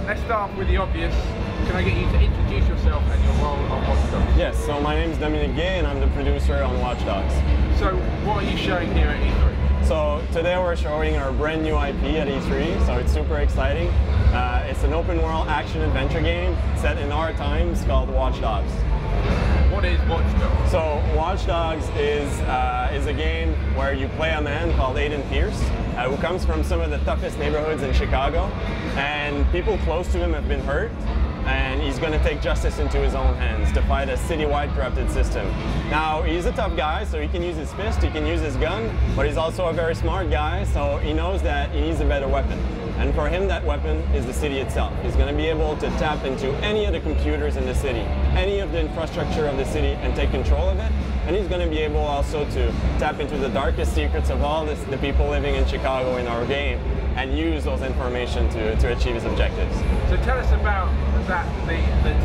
let's start off with the obvious. Can I get you to introduce yourself and your role on Watch Dogs? Yes, so my name is Dominic Gay and I'm the producer on Watch Dogs. So what are you showing here at E3? So today we're showing our brand new IP at E3, so it's super exciting. It's an open world action adventure game set in our times called Watch Dogs. What is Watch Dogs? So Watch Dogs is a game where you play a man called Aiden Pierce, who comes from some of the toughest neighborhoods in Chicago, and people close to him have been hurt, and he's going to take justice into his own hands to fight a citywide corrupted system. Now, he's a tough guy, so he can use his fist, he can use his gun, but he's also a very smart guy, so he knows that he needs a better weapon. And for him, that weapon is the city itself. He's going to be able to tap into any of the computers in the city, any of the infrastructure of the city, and take control of it. And he's going to be able also to tap into the darkest secrets of all the people living in Chicago in our game, and use those information to achieve his objectives. So tell us about the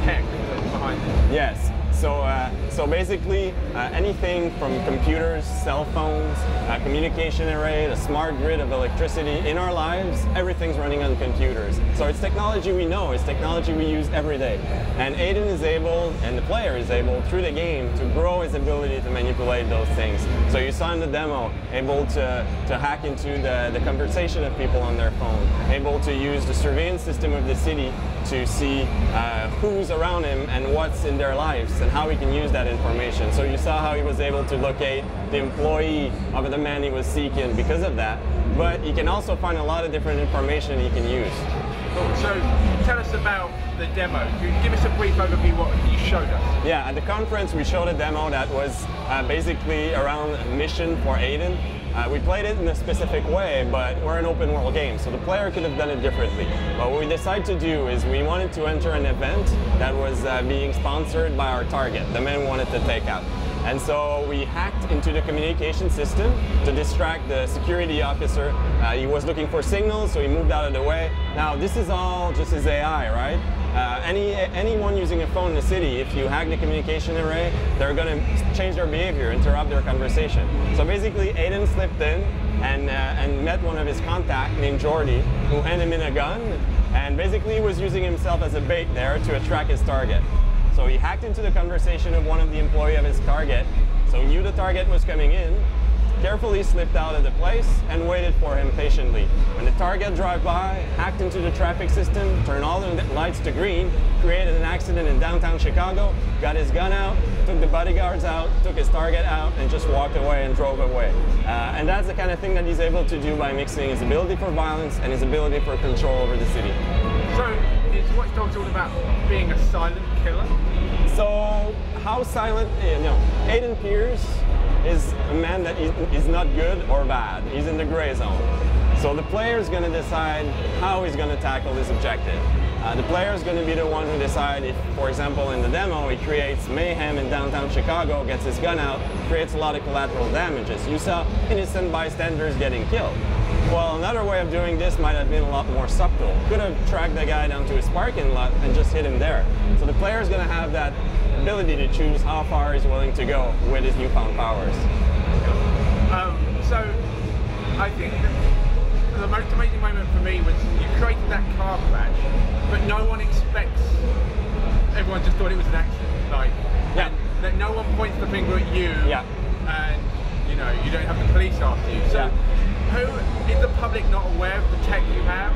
tech that's behind it. Yes. So basically, anything from computers, cell phones, communication array, a smart grid of electricity in our lives, everything's running on computers. So it's technology we know, it's technology we use every day. And Aiden is able, and the player is able, through the game, to grow his ability to manipulate those things. So you saw in the demo, able to hack into the conversation of people on their phone, able to use the surveillance system of the city to see who's around him and what's in their lives, and how he can use that information. So you saw how he was able to locate the employee of the man he was seeking because of that, but he can also find a lot of different information he can use. Cool. So tell us about the demo. Give us a brief overview what you showed us. Yeah, at the conference we showed a demo that was basically around a mission for Aiden. We played it in a specific way, but we're an open world game, so the player could have done it differently. But what we decided to do is we wanted to enter an event that was being sponsored by our target, the man we wanted to take out. And so we hacked into the communication system to distract the security officer. He was looking for signals, so he moved out of the way. Now, this is all just his AI, right? Anyone using a phone in the city, if you hack the communication array, they're going to change their behavior, interrupt their conversation. So basically, Aiden slipped in and met one of his contacts named Jordy, who handed him in a gun, and basically he was using himself as a bait there to attract his target. So he hacked into the conversation of one of the employees of his target, so he knew the target was coming in, carefully slipped out of the place and waited for him patiently. When the target drove by, hacked into the traffic system, turned all the lights to green, created an accident in downtown Chicago, got his gun out, took the bodyguards out, took his target out, and just walked away and drove away. And that's the kind of thing that he's able to do by mixing his ability for violence and his ability for control over the city. So is Watch Dogs all about being a silent killer? So how silent? Aiden Pierce is a man that is not good or bad. He's in the gray zone. So the player is going to decide how he's going to tackle this objective. The player is going to be the one who decides if, for example, in the demo, he creates mayhem in downtown Chicago, gets his gun out, creates a lot of collateral damages. You saw innocent bystanders getting killed. Well, another way of doing this might have been a lot more subtle. Could have tracked the guy down to his parking lot and just hit him there. So the player is going to have that ability to choose how far he's willing to go with his newfound powers. So I think the most amazing moment for me was you created that car crash, but no one expects, everyone just thought it was an accident. Like, yeah. That no one points the finger at you, yeah. And you don't have the police after you. So yeah. Who is the public not aware of the tech you have?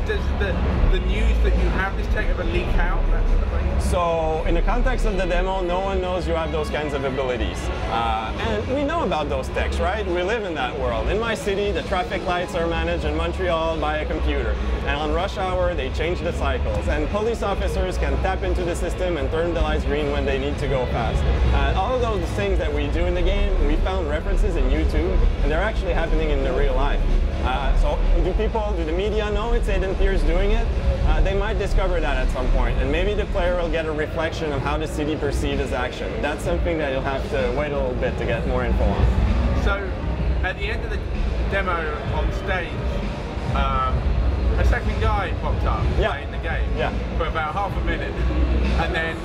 Does the news that you have this tech ever leak out, that sort of thing? So in the context of the demo, no one knows you have those kinds of abilities. And we know about those techs, right? We live in that world. In my city, the traffic lights are managed in Montreal by a computer. And on rush hour, they change the cycles. And police officers can tap into the system and turn the lights green when they need to go fast. All of those things that we do in the game, we found references in YouTube, and they're actually happening in the real life. So do the media know it's Aiden Pierce doing it? They might discover that at some point, and maybe the player will get a reflection of how the city perceives his action. That's something that you'll have to wait a little bit to get more info on. So, at the end of the demo on stage, a second guy popped up playing the game for about half a minute, and then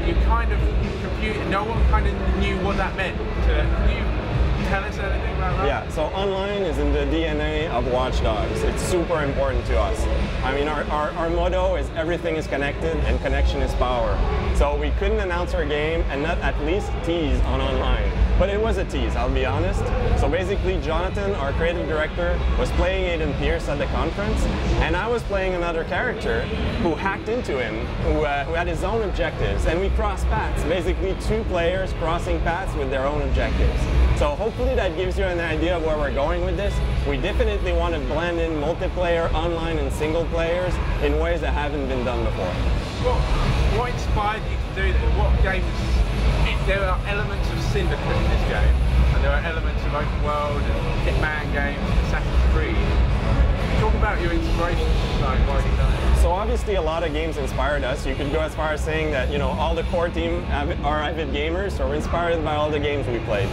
you kind of computed, no one kind of knew what that meant. Can you tell us anything about that? Yeah, so online is in the DNA of Watch Dogs. It's super important to us. I mean, our motto is everything is connected and connection is power. So we couldn't announce our game and not at least tease on online. But it was a tease, I'll be honest. So basically, Jonathan, our creative director, was playing Aiden Pearce at the conference, and I was playing another character who hacked into him, who had his own objectives, and we crossed paths. Basically, two players crossing paths with their own objectives. So hopefully that gives you an idea of where we're going with this. We definitely want to blend in multiplayer, online, and single players in ways that haven't been done before. What inspired you to do that? What games? There are elements of Syndicate in this game, and there are elements of open world and Hitman games, Assassin's Creed. Talk about your inspirations, like why have you done it? So obviously a lot of games inspired us. You could go as far as saying that, you know, all the core team are avid gamers, so we're inspired by all the games we played.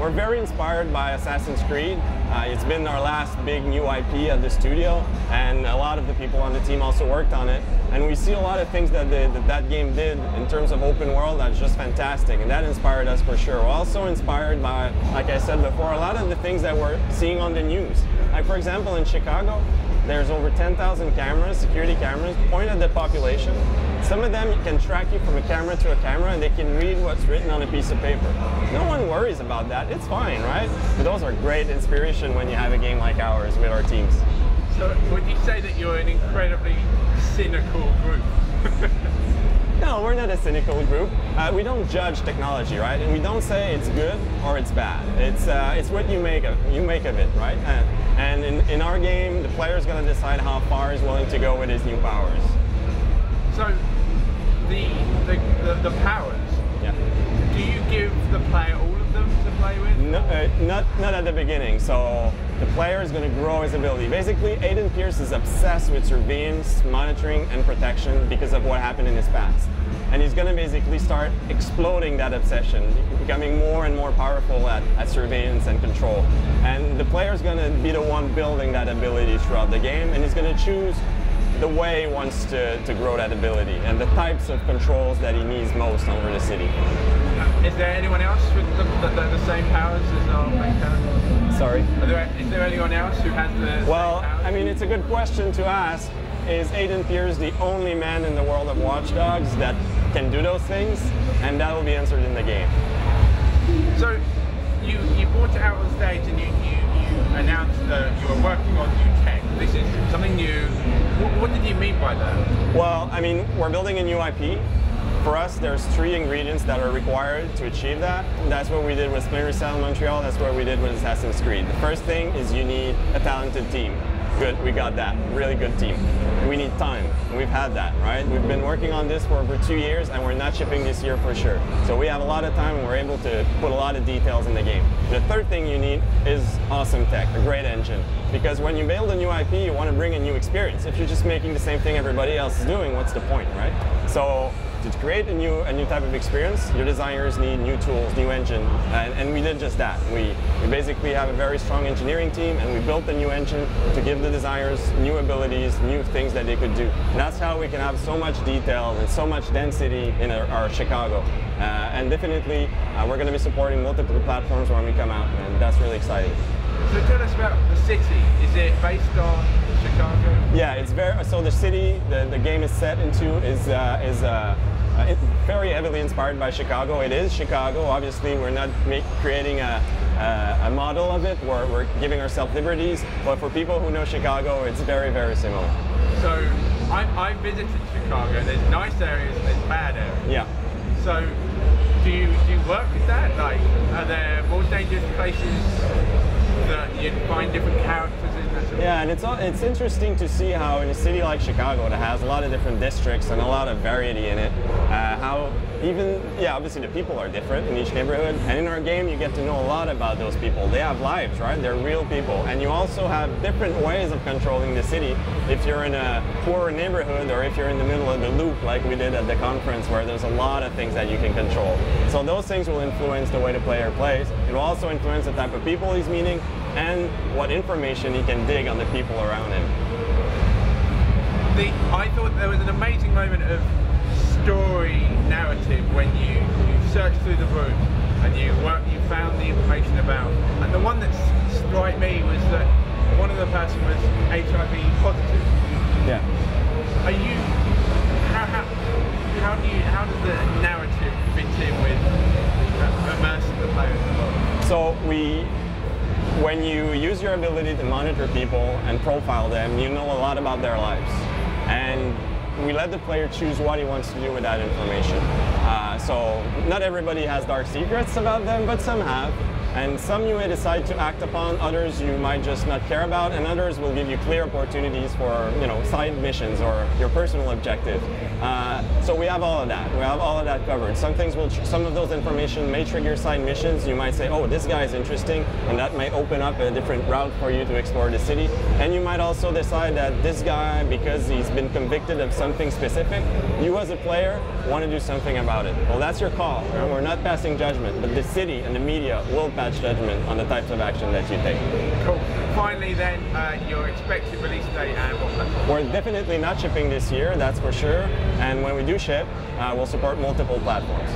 We're very inspired by Assassin's Creed. It's been our last big new IP at the studio, and a lot of the people on the team also worked on it. And we see a lot of things that that game did in terms of open world that's just fantastic, and that inspired us for sure. We're also inspired by, like I said before, a lot of the things that we're seeing on the news. Like for example, in Chicago, there's over 10,000 cameras, security cameras, pointed at the population. Some of them can track you from a camera to a camera, and they can read what's written on a piece of paper. No one worries about that. It's fine, right? But those are great inspiration when you have a game like ours with our teams. So would you say that you're an incredibly cynical group? No, we're not a cynical group. We don't judge technology, right? And we don't say it's good or it's bad. It's what you make of it, right? And in our game, the player's going to decide how far he's willing to go with his new powers. So the powers. Yeah. Do you give the player all of them to play with? No, not at the beginning. So the player is going to grow his ability. Basically, Aiden Pearce is obsessed with surveillance, monitoring, and protection because of what happened in his past. And he's going to basically start exploding that obsession, becoming more and more powerful at surveillance and control. And the player is going to be the one building that ability throughout the game, and he's going to choose the way he wants to grow that ability and the types of controls that he needs most over the city. Is there anyone else with the same powers as our main character? Sorry? Is there anyone else who has the same powers? I mean, it's a good question to ask. Is Aiden Pearce the only man in the world of Watch Dogs that can do those things? And that will be answered in the game. So you brought it out on stage and you announced that you were working on new tech. This is something new. What did you mean by that? Well, I mean, we're building a new IP. For us, there's 3 ingredients that are required to achieve that. That's what we did with Splinter Cell Montreal. That's what we did with Assassin's Creed. The first thing is you need a talented team. Good, we got that. Really good team. We need time. We've had that, right? We've been working on this for over 2 years, and we're not shipping this year for sure. So we have a lot of time, and we're able to put a lot of details in the game. The third thing you need is awesome tech, a great engine. Because when you build a new IP, you want to bring a new experience. If you're just making the same thing everybody else is doing, what's the point, right? So to create a new type of experience, your designers need new tools, new engine, and we did just that. We basically have a very strong engineering team, and we built a new engine to give the designers new abilities, new things that they could do. And that's how we can have so much detail and so much density in our Chicago. And definitely, we're going to be supporting multiple platforms when we come out, and that's really exciting. So tell us about the city. Is it based on Chicago? Yeah, it's so the city the game is set into is very heavily inspired by Chicago. It is Chicago. Obviously, we're not creating a model of it. We're giving ourselves liberties. But for people who know Chicago, it's very, very similar. So I visited Chicago. There's nice areas and there's bad areas. Yeah. So do you work with that? Like, are there more dangerous places that you find different characters in? Yeah, and it's interesting to see how in a city like Chicago that has a lot of different districts and a lot of variety in it, how obviously the people are different in each neighborhood, and in our game you get to know a lot about those people. They have lives, right? They're real people, and you also have different ways of controlling the city if you're in a poorer neighborhood or if you're in the middle of the loop like we did at the conference, where there's a lot of things that you can control. So those things will influence the way the player plays. It will also influence the type of people he's meeting and what information he can dig on the people around him. I thought there was an amazing moment of story narrative when you search through the room and you found the information about. And the one that struck me was that one of the person was HIV positive. Yeah. Are you? How does the narrative fit in with immersing the players involved? So when you use your ability to monitor people and profile them, you know a lot about their lives. And we let the player choose what he wants to do with that information. So not everybody has dark secrets about them, but some have. And some you may decide to act upon, others you might just not care about, and others will give you clear opportunities for, side missions or your personal objective. So we have all of that. We have all of that covered. Some of those information may trigger side missions. You might say, oh, this guy is interesting, and that might open up a different route for you to explore the city. And you might also decide that this guy, because he's been convicted of something specific, you as a player want to do something about it. Well, that's your call. Right? We're not passing judgment, but the city and the media will pass judgment on the types of action that you take. Cool. Finally then, your expected release date and what platform? We're definitely not shipping this year, that's for sure. And when we do ship, we'll support multiple platforms.